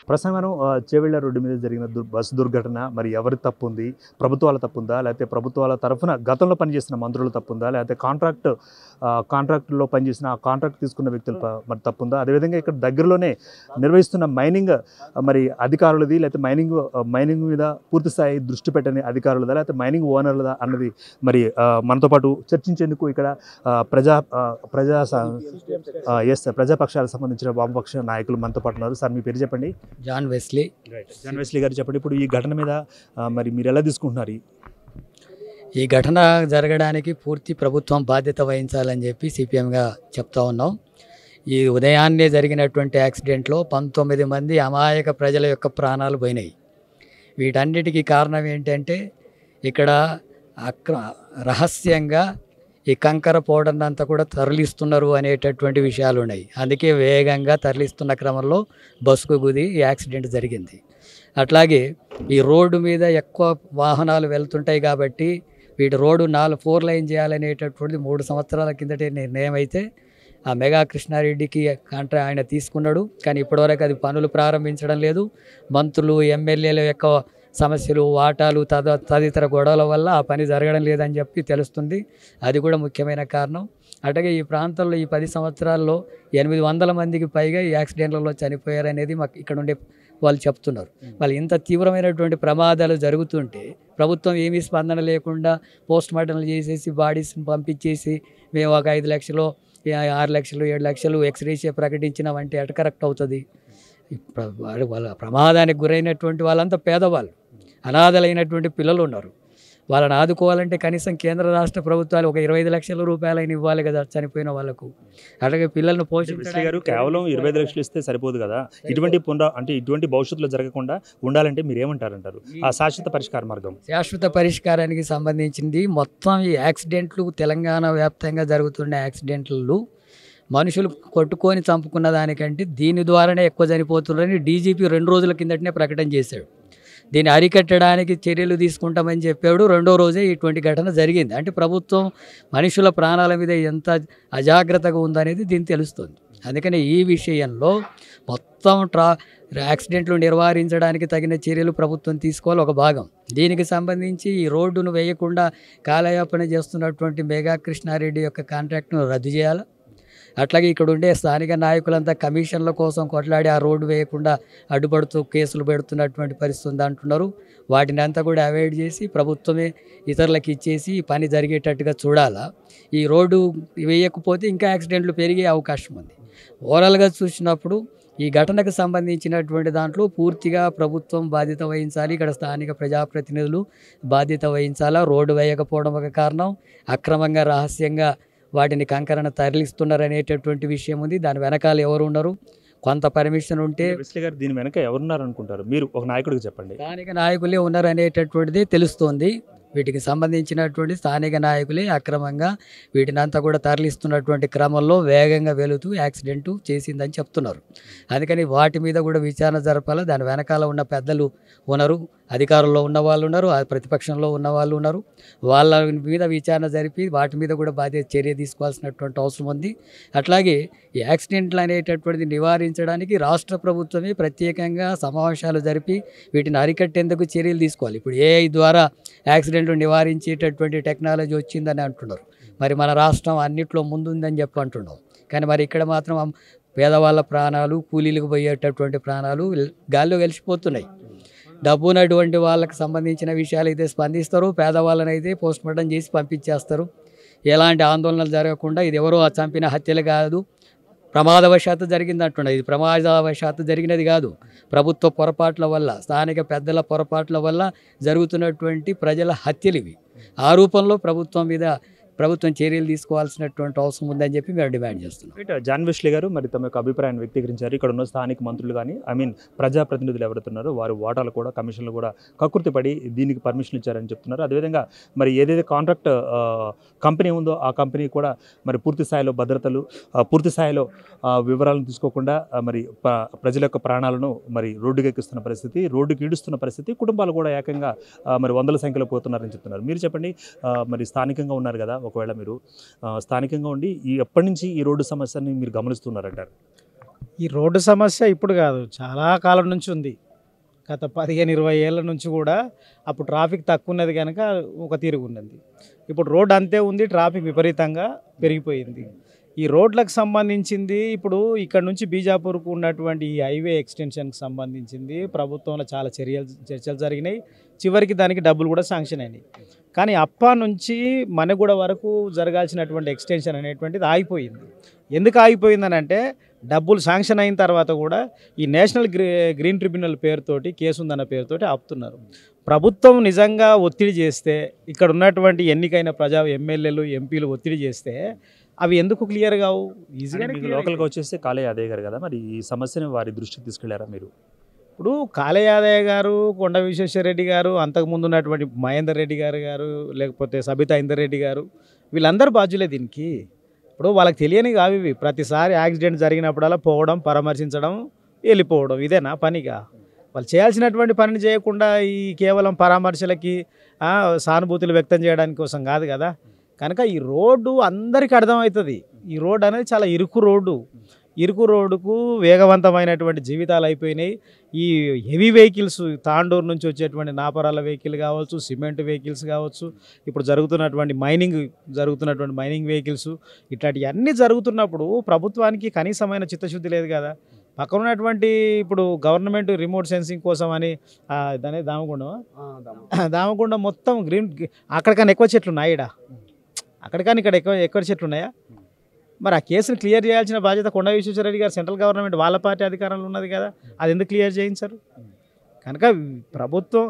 ప్రస్తుతం మనం చేవెళ్ళ రోడ్డు మీద జరిగిన బస్సు దుర్ఘటన మరి ఎవరి తప్పు ఉంది? ప్రభుత్వాల తప్పుందా? లేకపోతే ప్రభుత్వాల తరఫున గతంలో పనిచేసిన మంత్రుల తప్పుందా? లేకపోతే కాంట్రాక్టులో పనిచేసిన ఆ కాంట్రాక్ట్ తీసుకున్న వ్యక్తుల మరి తప్పుందా? అదేవిధంగా ఇక్కడ దగ్గరలోనే నిర్వహిస్తున్న మైనింగ్ మరి అధికారులది, లేకపోతే మైనింగ్ మీద పూర్తి స్థాయి దృష్టి పెట్టని అధికారులదా, లేకపోతే మైనింగ్ ఓనర్లదా అన్నది మరి మనతో పాటు చర్చించేందుకు ఇక్కడ ప్రజాపక్షాలకు సంబంధించిన వామపక్ష నాయకులు మనతో పాటు ఉన్నారు. సార్, మీ పేరు చెప్పండి. జాన్ వెస్లీ గారు చెప్పండి. ఇప్పుడు ఈ ఘటన మీద మరి మీరు ఎలా తీసుకుంటున్నారు? ఈ ఘటన జరగడానికి పూర్తి ప్రభుత్వం బాధ్యత వహించాలని చెప్పి సిపిఎంగా చెప్తా ఉన్నాం. ఈ ఉదయాన్నే జరిగినటువంటి యాక్సిడెంట్లో 19 మంది అమాయక ప్రజల యొక్క ప్రాణాలు పోయినాయి. వీటన్నిటికీ కారణం ఏంటంటే ఇక్కడ రహస్యంగా ఈ కంకర పౌడర్ని అంతా కూడా తరలిస్తున్నారు అనేటటువంటి విషయాలు ఉన్నాయి. అందుకే వేగంగా తరలిస్తున్న క్రమంలో బస్సుకు గుద్ది యాక్సిడెంట్ జరిగింది. అట్లాగే ఈ రోడ్డు మీద ఎక్కువ వాహనాలు వెళ్తుంటాయి కాబట్టి వీటి రోడ్డు 4 లైన్ చేయాలనేటటువంటిది 3 సంవత్సరాల కిందటే నిర్ణయం అయితే ఆ మెగా కృష్ణారెడ్డికి ఆయన తీసుకున్నాడు. కానీ ఇప్పటివరకు అది పనులు ప్రారంభించడం లేదు. మంత్రులు, ఎమ్మెల్యేల యొక్క సమస్యలు, వాటాలు, తదితర గొడవల వల్ల ఆ పని జరగడం లేదని చెప్పి తెలుస్తుంది. అది కూడా ముఖ్యమైన కారణం. అట్లాగే ఈ ప్రాంతంలో ఈ 10 సంవత్సరాల్లో 800 మందికి పైగా ఈ యాక్సిడెంట్లలో చనిపోయారనేది మాకు ఇక్కడ ఉండే వాళ్ళు చెప్తున్నారు. వాళ్ళు ఇంత తీవ్రమైనటువంటి ప్రమాదాలు జరుగుతుంటే ప్రభుత్వం ఏమీ స్పందన లేకుండా పోస్ట్ మార్టంలు చేసేసి బాడీస్ని పంపించేసి మేము ఒక 5 లక్షలు, 6 లక్షలు, 7 లక్షలు ఎక్స్రేషియా ప్రకటించినామంటే ఎట కరెక్ట్ అవుతుంది? వాళ్ళ ప్రమాదానికి గురైనటువంటి వాళ్ళంతా పేదవాళ్ళు, అనాథలైనటువంటి పిల్లలు ఉన్నారు. వాళ్ళని ఆదుకోవాలంటే కనీసం కేంద్ర రాష్ట్ర ప్రభుత్వాలు ఒక 25 లక్షల రూపాయలైనా ఇవ్వాలి కదా చనిపోయిన వాళ్ళకు. అలాగే పిల్లలను పోషించారు. కేవలం 25 లక్షలు ఇస్తే సరిపోదు కదా. ఇటువంటి భవిష్యత్తులో జరగకుండా ఉండాలంటే మీరు ఏమంటారంటారు? ఆ శాశ్వత పరిష్కారానికి సంబంధించింది మొత్తం ఈ యాక్సిడెంట్లు తెలంగాణ వ్యాప్తంగా జరుగుతున్న యాక్సిడెంట్లు మనుషులు కొట్టుకొని చంపుకున్న దానికంటే దీని ద్వారానే ఎక్కువ చనిపోతున్నారని డీజీపీ 2 రోజుల కిందటనే ప్రకటన చేశాడు. దీన్ని అరికట్టడానికి చర్యలు తీసుకుంటామని చెప్పాడు. 2వ రోజే ఇటువంటి ఘటన జరిగింది. అంటే ప్రభుత్వం మనుషుల ప్రాణాల మీద ఎంత అజాగ్రత్తగా ఉందనేది దీన్ని తెలుస్తుంది. అందుకని ఈ విషయంలో మొత్తం యాక్సిడెంట్లు నివారించడానికి తగిన చర్యలు ప్రభుత్వం తీసుకోవాలి ఒక భాగం. దీనికి సంబంధించి ఈ రోడ్డును వేయకుండా కాలయాపన చేస్తున్నటువంటి మెగా కృష్ణారెడ్డి యొక్క కాంట్రాక్ట్ను రద్దు చేయాలి. అట్లాగే ఇక్కడ ఉండే స్థానిక నాయకులంతా కమిషన్ల కోసం కొట్లాడి ఆ రోడ్డు వేయకుండా అడ్డుపడుతూ కేసులు పెడుతున్నటువంటి పరిస్థితి ఉంది అంటున్నారు. వాటిని అంతా కూడా అవాయిడ్ చేసి ప్రభుత్వమే ఇతరులకు ఇచ్చేసి పని జరిగేటట్టుగా చూడాలా. ఈ రోడ్డు వేయకపోతే ఇంకా యాక్సిడెంట్లు పెరిగే అవకాశం ఉంది. ఓవరాల్గా చూసినప్పుడు ఈ ఘటనకు సంబంధించినటువంటి దాంట్లో పూర్తిగా ప్రభుత్వం బాధ్యత వహించాలి. ఇక్కడ స్థానిక ప్రజాప్రతినిధులు బాధ్యత వహించాలా. రోడ్డు వేయకపోవడం ఒక కారణం, అక్రమంగా రహస్యంగా వాటిని కంకరణ తరలిస్తున్నారనేటటువంటి విషయం ఉంది. దాని వెనకాల ఎవరు ఉన్నారు? కొంత పర్మిషన్ ఉంటే దీని వెనక ఎవరున్నారు అనుకుంటారు? మీరు ఒక నాయకుడికి చెప్పండి. స్థానిక నాయకులే ఉన్నారు అనేటటువంటిది తెలుస్తోంది. వీటికి సంబంధించినటువంటి స్థానిక నాయకులే అక్రమంగా వీటినంతా కూడా తరలిస్తున్నటువంటి క్రమంలో వేగంగా వెళుతూ యాక్సిడెంట్ చేసిందని చెప్తున్నారు. అందుకని వాటి మీద కూడా విచారణ జరపాలి. దాని వెనకాల ఉన్న పెద్దలు ఉన్నారు, అధికారంలో ఉన్న వాళ్ళు ఉన్నారు, ప్రతిపక్షంలో ఉన్న వాళ్ళు ఉన్నారు. వాళ్ళ మీద విచారణ జరిపి వాటి మీద కూడా చర్య తీసుకోవాల్సినటువంటి అవసరం ఉంది. అట్లాగే ఈ యాక్సిడెంట్లు అనేటటువంటిది నివారించడానికి రాష్ట్ర ప్రభుత్వమే ప్రత్యేకంగా సమావేశాలు జరిపి వీటిని అరికట్టేందుకు చర్యలు తీసుకోవాలి. ఇప్పుడు ఏఐ ద్వారా యాక్సిడెంట్లు నివారించేటటువంటి టెక్నాలజీ వచ్చిందని అంటున్నారు. మరి మన రాష్ట్రం అన్నిట్లో ముందుందని చెప్పి అంటున్నాం. కానీ మరి ఇక్కడ మాత్రం పేదవాళ్ళ ప్రాణాలు, కూలీలకు పోయేటటువంటి ప్రాణాలు గాల్లో కలిసిపోతున్నాయి. డబ్బునటువంటి వాళ్ళకి సంబంధించిన విషయాలు అయితే స్పందిస్తారు, పేదవాళ్ళని అయితే పోస్ట్ మార్టం చేసి పంపించేస్తారు. ఎలాంటి ఆందోళనలు జరగకుండా ఇది ఎవరో చంపిన హత్యలు కాదు, ప్రమాదవశాత్తు జరిగింది అంటున్నారు. ఇది ప్రమాదవశాత్తు జరిగినది కాదు, ప్రభుత్వ పొరపాట్ల వల్ల, స్థానిక పెద్దల పొరపాట్ల వల్ల జరుగుతున్నటువంటి ప్రజల హత్యలు ఇవి. ఆ రూపంలో ప్రభుత్వం చర్యలు తీసుకోవాల్సినటువంటి అవసరం ఉందని చెప్పి మేము డిమాండ్ చేస్తున్నాం. జాన్ వెస్లీ గారు మరి తమ యొక్క అభిప్రాయాన్ని వ్యక్తీకరించారు. ఇక్కడ ఉన్న స్థానిక మంత్రులు కానీ ప్రజాప్రతినిధులు ఎవరుతున్నారో వారి ఓటాలు కూడా కమిషన్లు కూడా కక్కుర్తి పడి దీనికి పర్మిషన్ ఇచ్చారని చెప్తున్నారు. అదేవిధంగా మరి ఏదైతే కాంట్రాక్ట్ కంపెనీ ఉందో ఆ కంపెనీ కూడా మరి పూర్తి స్థాయిలో భద్రతలు, పూర్తి స్థాయిలో వివరాలను తీసుకోకుండా మరి ప్రజల యొక్క ప్రాణాలను మరి రోడ్డుకి ఎక్కిస్తున్న పరిస్థితి, రోడ్డుకి ఈడుస్తున్న పరిస్థితి, కుటుంబాలు కూడా ఏకంగా మరి 100ల సంఖ్యలో పోతున్నారని చెప్తున్నారు. మీరు చెప్పండి, మరి స్థానికంగా ఉన్నారు కదా, ఒకవేళ మీరు స్థానికంగా ఉండి ఎప్పటి నుంచి ఈ రోడ్డు సమస్యని మీరు గమనిస్తున్నారంటారు? ఈ రోడ్డు సమస్య ఇప్పుడు కాదు, చాలా కాలం నుంచి ఉంది. గత 15-20 ఏళ్ళ నుంచి కూడా అప్పుడు ట్రాఫిక్ తక్కువ ఉన్నది కనుక ఒక తీరుగు ఉన్నది. ఇప్పుడు రోడ్ అంతే ఉంది, ట్రాఫిక్ విపరీతంగా పెరిగిపోయింది. ఈ రోడ్లకు సంబంధించింది ఇప్పుడు ఇక్కడ నుంచి బీజాపూర్కు ఉన్నటువంటి ఈ హైవే ఎక్స్టెన్షన్కి సంబంధించింది ప్రభుత్వంలో చాలా చర్చలు జరిగినాయి. చివరికి దానికి డబ్బులు కూడా శాంక్షన్ అయినాయి. కానీ అప్పా నుంచి మనగూడ వరకు జరగాల్సినటువంటి ఎక్స్టెన్షన్ అనేటువంటిది ఆగిపోయింది. ఎందుకు ఆగిపోయిందని అంటే డబ్బులు శాంక్షన్ అయిన తర్వాత కూడా ఈ నేషనల్ గ్రీన్ ట్రిబ్యునల్ పేరుతోటి కేసు ఉందన్న పేరుతోటి ఆపుతున్నారు. ప్రభుత్వం నిజంగా ఒత్తిడి చేస్తే, ఇక్కడ ఉన్నటువంటి ఎన్నికైన ఎమ్మెల్యేలు ఎంపీలు ఒత్తిడి చేస్తే అవి ఎందుకు క్లియర్ కావు? ఈజీగా లోకల్గా వచ్చేస్తే కాళే యాదయ్య గారు కదా, మరి ఈ సమస్యను వారి దృష్టికి తీసుకెళ్లారా మీరు? ఇప్పుడు కాళే యాదయ్య గారు, కొండ విశ్వేశ్వరరెడ్డి గారు, అంతకుముందు ఉన్నటువంటి మహేందర్ రెడ్డి గారు, లేకపోతే సబితా ఇందర్ రెడ్డి గారు, వీళ్ళందరూ బాధ్యులే దీనికి. ఇప్పుడు వాళ్ళకి తెలియని కావు ఇవి. ప్రతిసారి యాక్సిడెంట్ జరిగినప్పుడల్లా పోవడం, పరామర్శించడం, వెళ్ళిపోవడం, ఇదేనా పనిగా? వాళ్ళు చేయాల్సినటువంటి పనిని చేయకుండా ఈ కేవలం పరామర్శలకి సానుభూతులు వ్యక్తం చేయడానికి కోసం కాదు కదా. కనుక ఈ రోడ్డు అందరికీ అర్థమవుతుంది. ఈ రోడ్డు అనేది చాలా ఇరుకు రోడ్డు. ఇరుకు రోడ్డుకు వేగవంతమైనటువంటి జీవితాలు అయిపోయినాయి. ఈ హెవీ వెహికల్స్, తాండూరు నుంచి వచ్చేటువంటి నాపరాల వెహికల్ కావచ్చు, సిమెంట్ వెహికల్స్ కావచ్చు, ఇప్పుడు జరుగుతున్నటువంటి మైనింగ్ వెహికల్స్, ఇట్లాంటివన్నీ జరుగుతున్నప్పుడు ప్రభుత్వానికి కనీసమైన చిత్తశుద్ధి లేదు కదా. పక్కన ఉన్నటువంటి ఇప్పుడు గవర్నమెంట్ రిమోట్ సెన్సింగ్ కోసం అని దాని దామగుండం మొత్తం గ్రీన్, అక్కడికన్నా ఎక్కువ చెట్లు ఉన్నాయి. అక్కడికన్నా ఇక్కడ ఎక్కువ చెట్లు ఉన్నాయా? మరి ఆ కేసును క్లియర్ చేయాల్సిన బాధ్యత కొండ విశ్వేశ్వరరెడ్డి గారు, సెంట్రల్ గవర్నమెంట్ వాళ్ళ పార్టీ అధికారంలో ఉన్నది కదా, అది ఎందుకు క్లియర్ చేయించారు? కనుక ప్రభుత్వం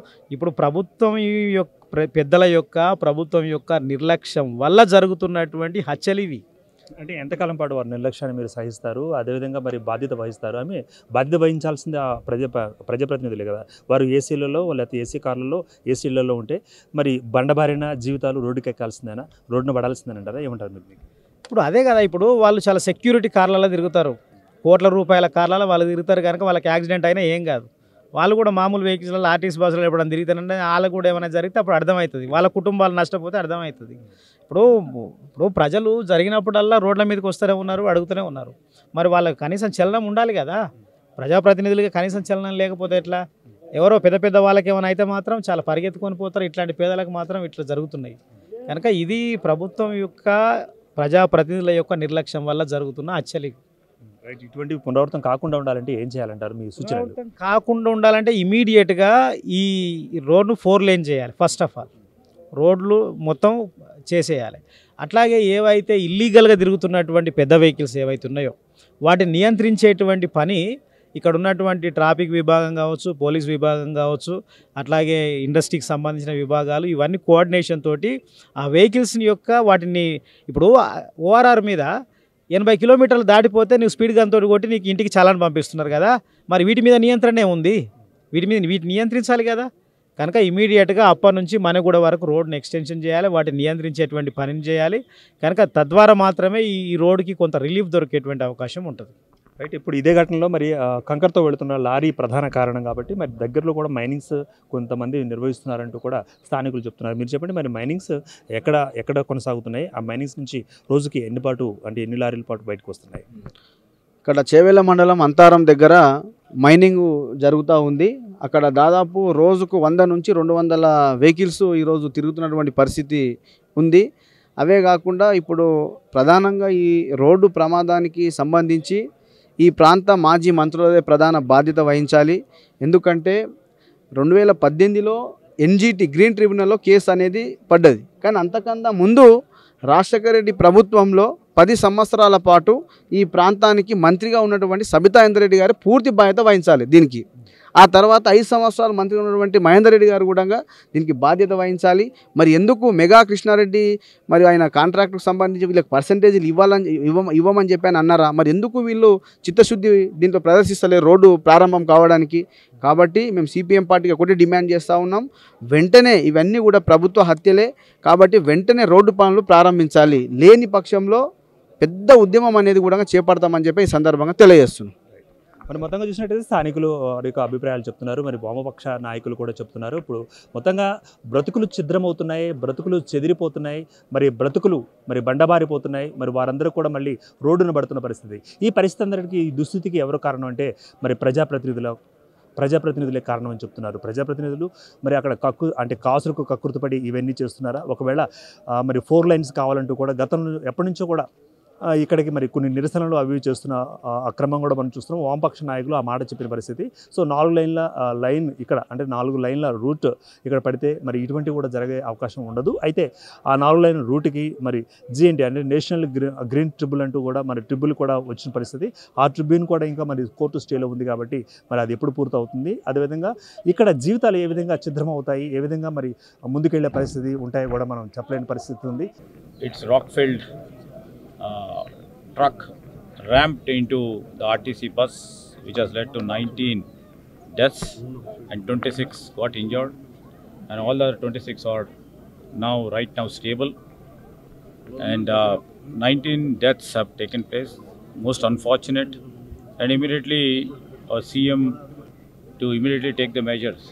పెద్దల యొక్క ప్రభుత్వం యొక్క నిర్లక్ష్యం వల్ల జరుగుతున్నటువంటి హత్యలు ఇవి. అంటే ఎంతకాలం పాటు వారు నిర్లక్ష్యాన్ని మీరు సహిస్తారు? అదేవిధంగా మరి బాధ్యత వహిస్తారు? ఆమె బాధ్యత వహించాల్సింది ఆ ప్రజాప్రతినిధులే కదా. వారు ఏసీలలో లేకపోతే ఏసీ కార్లలో ఏసీలలో ఉంటే మరి బండబారిన జీవితాలు రోడ్డుకి ఎక్కాల్సిందేనా, రోడ్డును పడాల్సిందేనంటారా? ఏమంటారు మీరు? ఇప్పుడు అదే కదా, ఇప్పుడు వాళ్ళు చాలా సెక్యూరిటీ కార్లలో తిరుగుతారు, కోట్ల రూపాయల కార్లలో వాళ్ళు తిరుగుతారు కనుక వాళ్ళకి యాక్సిడెంట్ అయినా ఏం కాదు. వాళ్ళు కూడా మామూలు వెహికల్స్లో ఆర్టీసీ బస్సులో ఎప్పుడైనా తిరుగుతారంటే వాళ్ళకు కూడా ఏమైనా జరిగితే అప్పుడు అర్థమవుతుంది, వాళ్ళ కుటుంబాలు నష్టపోతే అర్థమవుతుంది. ఇప్పుడు ప్రజలు జరిగినప్పుడల్లా రోడ్ల మీదకి వస్తూనే ఉన్నారు, అడుగుతూనే ఉన్నారు. మరి వాళ్ళకి కనీసం చలనం ఉండాలి కదా. ప్రజాప్రతినిధులకి కనీసం చలనం లేకపోతే ఎట్లా? ఎవరో పెద్ద వాళ్ళకి ఏమైనా అయితే మాత్రం చాలా పరిగెత్తుకొని పోతారు, ఇట్లాంటి పేదలకు మాత్రం ఇట్లా జరుగుతున్నాయి. కనుక ఇది ప్రభుత్వం యొక్క ప్రజాప్రతినిధుల యొక్క నిర్లక్ష్యం వల్ల జరుగుతున్న హత్యలు. ఇటువంటి పునరావృతం కాకుండా ఉండాలంటే ఏం చేయాలంటారు మీ సూచన? కాకుండా ఉండాలంటే ఇమీడియట్గా ఈ రోడ్ను 4 లేన్ చేయాలి. ఫస్ట్ ఆఫ్ ఆల్ రోడ్లు మొత్తం చేసేయాలి. అట్లాగే ఏవైతే ఇల్లీగల్గా తిరుగుతున్నటువంటి పెద్ద వెహికల్స్ ఏవైతే ఉన్నాయో వాటిని నియంత్రించేటువంటి పని ఇక్కడ ఉన్నటువంటి ట్రాఫిక్ విభాగం కావచ్చు, పోలీస్ విభాగం కావచ్చు, అట్లాగే ఇండస్ట్రీకి సంబంధించిన విభాగాలు, ఇవన్నీ కోఆర్డినేషన్ తోటి ఆ వెహికల్స్ని యొక్క వాటిని, ఇప్పుడు ఓఆర్ఆర్ మీద 80 కిలోమీటర్లు దాటిపోతే నువ్వు స్పీడ్ గన్ తోటి కొట్టి నీకు ఇంటికి చాలాని పంపిస్తున్నారు కదా. మరి వీటి మీద నియంత్రణే ఉంది, వీటిని నియంత్రించాలి కదా. కనుక ఇమీడియట్గా అప్పటి నుంచి మనగూడ వరకు రోడ్ని ఎక్స్టెన్షన్ చేయాలి, వాటిని నియంత్రించేటువంటి పనిని చేయాలి. కనుక తద్వారా మాత్రమే ఈ రోడ్డుకి కొంత రిలీఫ్ దొరికేటువంటి అవకాశం ఉంటుంది. రైట్. ఇప్పుడు ఇదే ఘటనలో మరి కంకర్తో వెళుతున్న లారీ ప్రధాన కారణం కాబట్టి మరి దగ్గరలో కూడా మైనింగ్స్ కొంతమంది నిర్వహిస్తున్నారంటూ కూడా స్థానికులు చెప్తున్నారు. మీరు చెప్పండి, మరి మైనింగ్స్ ఎక్కడ కొనసాగుతున్నాయి? ఆ మైనింగ్స్ నుంచి రోజుకి ఎన్ని లారీల పాటు బయటకు వస్తున్నాయి? ఇక్కడ చేవెళ్ళ మండలం అంతారం దగ్గర మైనింగ్ జరుగుతూ ఉంది. అక్కడ దాదాపు రోజుకు 100 నుంచి 200 వెహికల్స్ ఈరోజు తిరుగుతున్నటువంటి పరిస్థితి ఉంది. అవే కాకుండా ఇప్పుడు ప్రధానంగా ఈ రోడ్డు ప్రమాదానికి సంబంధించి ఈ ప్రాంత మాజీ మంత్రులదే ప్రధాన బాధ్యత వహించాలి. ఎందుకంటే 2018లో ఎన్జిటి గ్రీన్ ట్రిబ్యునల్లో కేసు అనేది పడ్డది. కానీ అంతకన్నా ముందు రాజశేఖర రెడ్డి ప్రభుత్వంలో 10 సంవత్సరాల పాటు ఈ ప్రాంతానికి మంత్రిగా ఉన్నటువంటి సబితా ఇందర్ రెడ్డి గారు పూర్తి బాధ్యత వహించాలి దీనికి. ఆ తర్వాత 5 సంవత్సరాలు మంత్రిగా ఉన్నటువంటి మహేందర్ రెడ్డి గారు కూడా దీనికి బాధ్యత వహించాలి. మరి ఎందుకు మెగా కృష్ణారెడ్డి మరి ఆయన కాంట్రాక్టుకు సంబంధించి వీళ్ళకి పర్సంటేజీలు ఇవ్వమని చెప్పి ఆయన అన్నారా? మరి ఎందుకు వీళ్ళు చిత్తశుద్ధి దీంట్లో ప్రదర్శిస్తలేరు రోడ్డు ప్రారంభం కావడానికి? కాబట్టి మేము సిపిఎం పార్టీకి ఒకటి డిమాండ్ చేస్తూ ఉన్నాం, వెంటనే ఇవన్నీ కూడా ప్రభుత్వ హత్యలే కాబట్టి వెంటనే రోడ్డు పనులు ప్రారంభించాలి. లేని పక్షంలో పెద్ద ఉద్యమం అనేది కూడా చేపడతామని చెప్పి ఈ సందర్భంగా తెలియజేస్తున్నాం. మరి మొత్తంగా చూసినట్టయితే స్థానికులు వారి యొక్క అభిప్రాయాలు చెప్తున్నారు, మరి వామపక్ష నాయకులు కూడా చెప్తున్నారు. ఇప్పుడు మొత్తంగా బ్రతుకులు ఛిద్రమవుతున్నాయి, బ్రతుకులు చెదిరిపోతున్నాయి, మరి బండబారిపోతున్నాయి, మరి వారందరూ కూడా మళ్ళీ రోడ్డున పడుతున్న పరిస్థితి. ఈ పరిస్థితి అందరికీ ఈ దుస్థితికి ఎవరు కారణం అంటే మరి ప్రజాప్రతినిధులే కారణం అని చెప్తున్నారు. ప్రజాప్రతినిధులు మరి అక్కడ కాసులకు కక్కుర్తిపడి ఇవన్నీ చేస్తున్నారా? ఒకవేళ మరి 4 లైన్స్ కావాలంటూ కూడా గతంలో ఎప్పటి నుంచో కూడా ఇక్కడికి మరి కొన్ని నిరసనలు అవి చేస్తున్న అక్రమం కూడా మనం చూస్తున్నాం. వామపక్ష నాయకులు ఆ మాట చెప్పిన పరిస్థితి. సో 4 లైన్ల లైన్ ఇక్కడ అంటే 4 లైన్ల రూట్ ఇక్కడ పడితే మరి ఇటువంటి కూడా జరిగే అవకాశం ఉండదు. అయితే ఆ 4 లైన్ రూట్కి మరి GNT అంటే నేషనల్ గ్రీన్ ట్రిబ్యునల్ అంటూ కూడా మరి ట్రిబ్యునల్ కూడా వచ్చిన పరిస్థితి. ఆ ట్రిబ్యునల్ కూడా ఇంకా మరి కోర్టు స్టేలో ఉంది కాబట్టి మరి అది ఎప్పుడు పూర్తవుతుంది, అదేవిధంగా ఇక్కడ జీవితాలు ఏ విధంగా ఛిద్రం అవుతాయి, ఏ విధంగా మరి ముందుకెళ్లే పరిస్థితి ఉంటాయో కూడా మనం చెప్పలేని పరిస్థితి ఉంది. It's rock-filled truck ramped into the RTC bus, which has led to 19 deaths and 26 got injured, and all the 26 are right now stable, and 19 deaths have taken place, most unfortunate, and immediately CM to immediately take the measures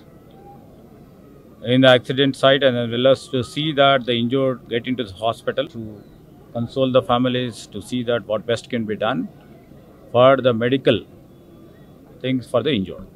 in the accident site, and as well as to see that the injured get into the hospital, to console the families, to see that what best can be done for the medical things for the injured.